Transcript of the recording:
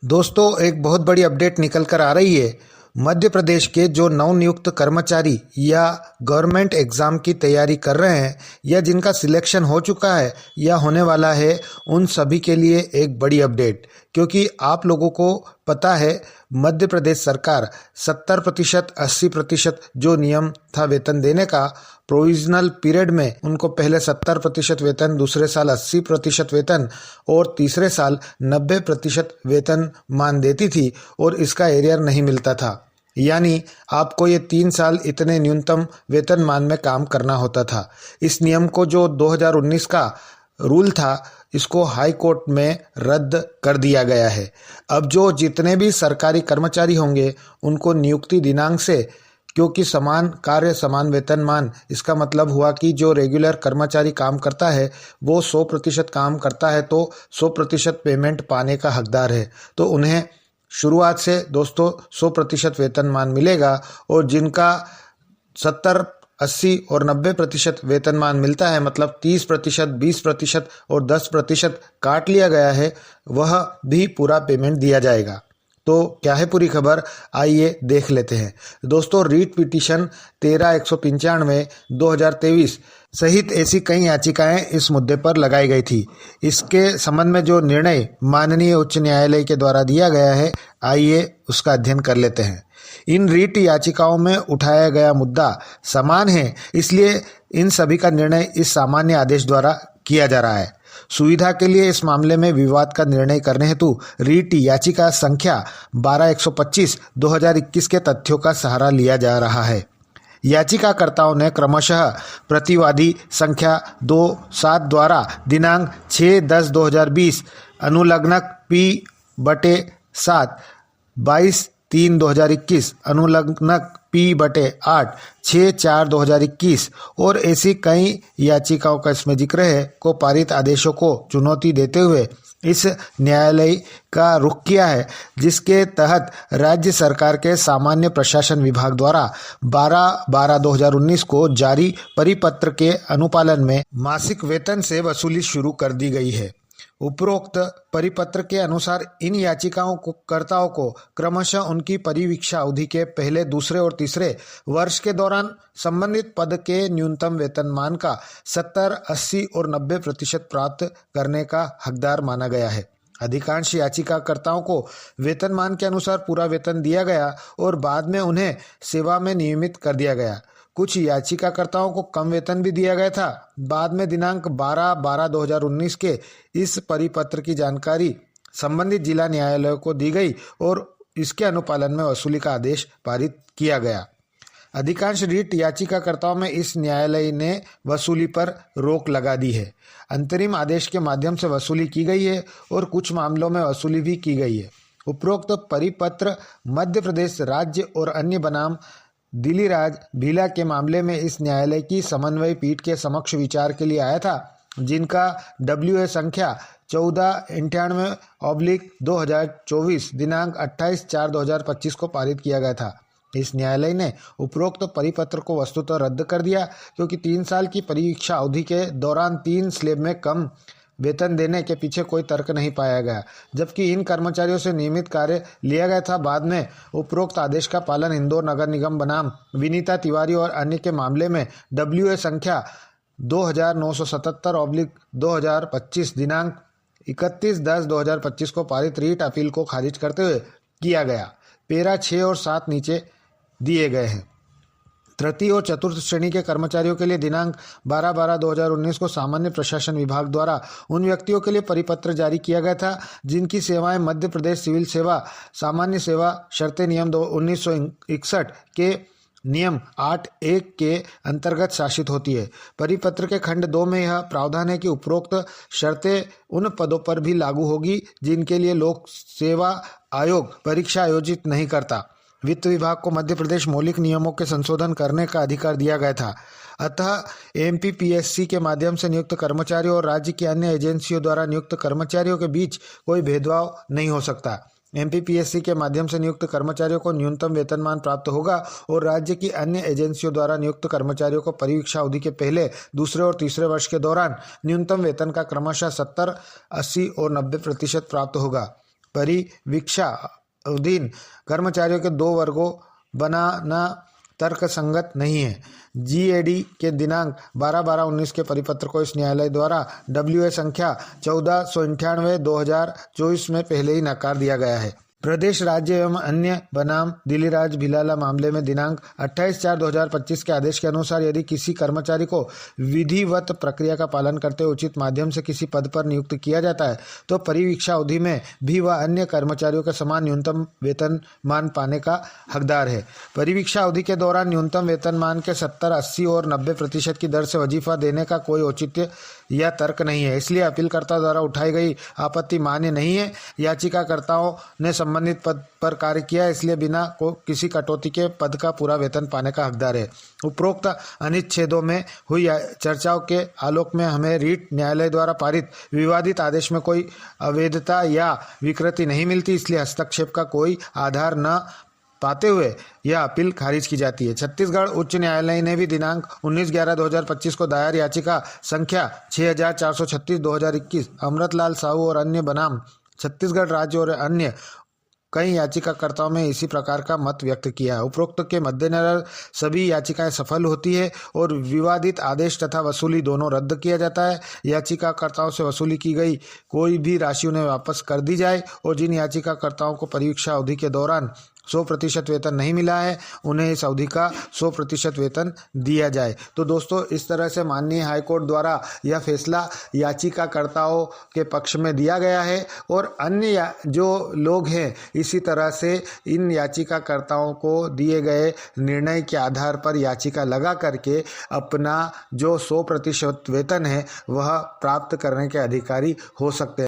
दोस्तों, एक बहुत बड़ी अपडेट निकल कर आ रही है। मध्य प्रदेश के जो नवनियुक्त कर्मचारी या गवर्नमेंट एग्ज़ाम की तैयारी कर रहे हैं या जिनका सिलेक्शन हो चुका है या होने वाला है, उन सभी के लिए एक बड़ी अपडेट। क्योंकि आप लोगों को पता है, मध्य प्रदेश सरकार 70%, 80% जो नियम था वेतन देने का, प्रोविजनल पीरियड में उनको पहले 70% वेतन, दूसरे साल 80% वेतन और तीसरे साल 90% वेतन मान देती थी और इसका एरियर नहीं मिलता था। यानी आपको ये 3 साल इतने न्यूनतम वेतन मान में काम करना होता था। इस नियम को जो 2019 का रूल था, इसको हाई कोर्ट में रद्द कर दिया गया है। अब जो जितने भी सरकारी कर्मचारी होंगे उनको नियुक्ति दिनांक से, क्योंकि समान कार्य समान वेतनमान, इसका मतलब हुआ कि जो रेगुलर कर्मचारी काम करता है वो 100% काम करता है तो 100% पेमेंट पाने का हकदार है। तो उन्हें शुरुआत से दोस्तों 100% वेतनमान मिलेगा और जिनका 70, 80 और 90% वेतनमान मिलता है, मतलब 30%, 20% और 10% काट लिया गया है, वह भी पूरा पेमेंट दिया जाएगा। तो क्या है पूरी खबर, आइए देख लेते हैं। दोस्तों, रीट पिटीशन 13-195 2023 सहित ऐसी कई याचिकाएं इस मुद्दे पर लगाई गई थी। इसके संबंध में जो निर्णय माननीय उच्च न्यायालय के द्वारा दिया गया है, आइए उसका अध्ययन कर लेते हैं। इन रीट याचिकाओं में उठाया गया मुद्दा समान है, इसलिए इन सभी का निर्णय इस सामान्य आदेश द्वारा किया जा रहा है। सुविधा के लिए इस मामले में विवाद का निर्णय करने हेतु रीट याचिका संख्या 12-125 2021 के तथ्यों का सहारा लिया जा रहा है। याचिकाकर्ताओं ने क्रमशः प्रतिवादी संख्या 2-7 द्वारा दिनांक 6-10-2020 अनुलग्नक P/7 22-3-2021 अनुलग्नक P/8 6-4-2021 और ऐसी कई याचिकाओं का इसमें जिक्र है को पारित आदेशों को चुनौती देते हुए इस न्यायालय का रुख किया है, जिसके तहत राज्य सरकार के सामान्य प्रशासन विभाग द्वारा 12/12/2019 को जारी परिपत्र के अनुपालन में मासिक वेतन से वसूली शुरू कर दी गई है। उपरोक्त परिपत्र के अनुसार इन याचिकाओं को कर्ताओं को क्रमशः उनकी परिवीक्षा अवधि के पहले, दूसरे और तीसरे वर्ष के दौरान संबंधित पद के न्यूनतम वेतनमान का 70, 80 और 90% प्राप्त करने का हकदार माना गया है। अधिकांश याचिकाकर्ताओं को वेतनमान के अनुसार पूरा वेतन दिया गया और बाद में उन्हें सेवा में नियमित कर दिया गया। कुछ याचिकाकर्ताओं को कम वेतन भी दिया गया था। बाद में दिनांक 12/12/2019 के इस परिपत्र की जानकारी संबंधित जिला न्यायालयों को दी गई और इसके अनुपालन में वसूली का आदेश पारित किया गया। अधिकांश रीट याचिकाकर्ताओं में इस न्यायालय ने वसूली पर रोक लगा दी है। अंतरिम आदेश के माध्यम से वसूली की गई है और कुछ मामलों में वसूली भी की गई है। उपरोक्त परिपत्र मध्य प्रदेश राज्य और अन्य बनाम दिल्ली राज भीला के मामले में इस न्यायालय की समन्वय पीठ के समक्ष विचार के लिए आया था, जिनका WA संख्या 1498/2024 दिनांक 28/4/2025 को पारित किया गया था। इस न्यायालय ने उपरोक्त परिपत्र को वस्तुतः रद्द कर दिया, क्योंकि 3 साल की परीक्षा अवधि के दौरान 3 स्लैब में कम वेतन देने के पीछे कोई तर्क नहीं पाया गया, जबकि इन कर्मचारियों से नियमित कार्य लिया गया था। बाद में उपरोक्त आदेश का पालन इंदौर नगर निगम बनाम विनीता तिवारी और अन्य के मामले में WA संख्या 2977/2025 दिनांक 31/10/2025 को पारित रीट अपील को खारिज करते हुए किया गया। पैरा 6 और 7 नीचे दिए गए हैं। तृतीय और चतुर्थ श्रेणी के कर्मचारियों के लिए दिनांक 12/12/2019 को सामान्य प्रशासन विभाग द्वारा उन व्यक्तियों के लिए परिपत्र जारी किया गया था जिनकी सेवाएं मध्य प्रदेश सिविल सेवा सामान्य सेवा शर्तें नियम 1961 के नियम 8(1) के अंतर्गत शासित होती है। परिपत्र के खंड 2 में यह प्रावधान है कि उपरोक्त शर्तें उन पदों पर भी लागू होगी जिनके लिए लोक सेवा आयोग परीक्षा आयोजित नहीं करता। वित्त विभाग को मध्य प्रदेश मौलिक नियमों के संशोधन करने का अधिकार दिया गया था। अतः MPPSC के माध्यम से नियुक्त कर्मचारियों और राज्य की अन्य एजेंसियों द्वारा नियुक्त कर्मचारियों के बीच कोई भेदभाव नहीं हो सकता। MPPSC के माध्यम से नियुक्त कर्मचारियों को न्यूनतम वेतनमान प्राप्त होगा और राज्य की अन्य एजेंसियों द्वारा नियुक्त कर्मचारियों को परीक्षा अवधि के पहले, दूसरे और तीसरे वर्ष के दौरान न्यूनतम वेतन का क्रमशः 70, 80 और 90% प्राप्त होगा। परिवीक्षाधीन कर्मचारियों के 2 वर्गों बनाना तर्क संगत नहीं है। जीएडी के दिनांक 12/12/19 के परिपत्र को इस न्यायालय द्वारा WA संख्या 1498/2024 में पहले ही नकार दिया गया है। प्रदेश, राज्य एवं अन्य बनाम दिलीराज भिलाला मामले में दिनांक 28/4/2025 के आदेश के अनुसार यदि किसी कर्मचारी को विधिवत प्रक्रिया का पालन करते हुए उचित माध्यम से किसी पद पर नियुक्त किया जाता है तो परिवीक्षा अवधि में भी वह अन्य कर्मचारियों के समान न्यूनतम वेतनमान पाने का हकदार है। परिवीक्षा अवधि के दौरान न्यूनतम वेतनमान के 70, 80 और 90% की दर से वजीफा देने का कोई औचित्य या तर्क नहीं है। इसलिए अपीलकर्ता द्वारा उठाई गई आपत्ति मान्य नहीं है। याचिकाकर्ताओं ने संबंधित पद पर कार्य किया, इसलिए बिना किसी कटौती के पद का पूरा वेतन पाने का हकदार है। उपरोक्त अनुच्छेदों में हुई चर्चाओं के आलोक में हमें रीट न्यायालय द्वारा पारित विवादित आदेश में कोई अवैधता या विकृति नहीं मिलती, इसलिए हस्तक्षेप का कोई आधार न पाते हुए यह अपील खारिज की जाती है। छत्तीसगढ़ उच्च न्यायालय ने भी दिनांक 19/11/2025 को दायर याचिका संख्या 6436/2021 अमृतलाल साहू और अन्य बनाम छत्तीसगढ़ राज्य और अन्य कई याचिकाकर्ताओं में इसी प्रकार का मत व्यक्त किया है। उपरोक्त के मद्देनजर सभी याचिकाएं सफल होती है और विवादित आदेश तथा वसूली दोनों रद्द किया जाता है। याचिकाकर्ताओं से वसूली की गई कोई भी राशि उन्हें वापस कर दी जाए और जिन याचिकाकर्ताओं को परीक्षा अवधि के दौरान 100% वेतन नहीं मिला है उन्हें इस अवधि का 100% वेतन दिया जाए। तो दोस्तों, इस तरह से माननीय हाईकोर्ट द्वारा यह फैसला याचिकाकर्ताओं के पक्ष में दिया गया है और अन्य जो लोग हैं इसी तरह से इन याचिकाकर्ताओं को दिए गए निर्णय के आधार पर याचिका लगा करके अपना जो 100% वेतन है वह प्राप्त करने के अधिकारी हो सकते हैं।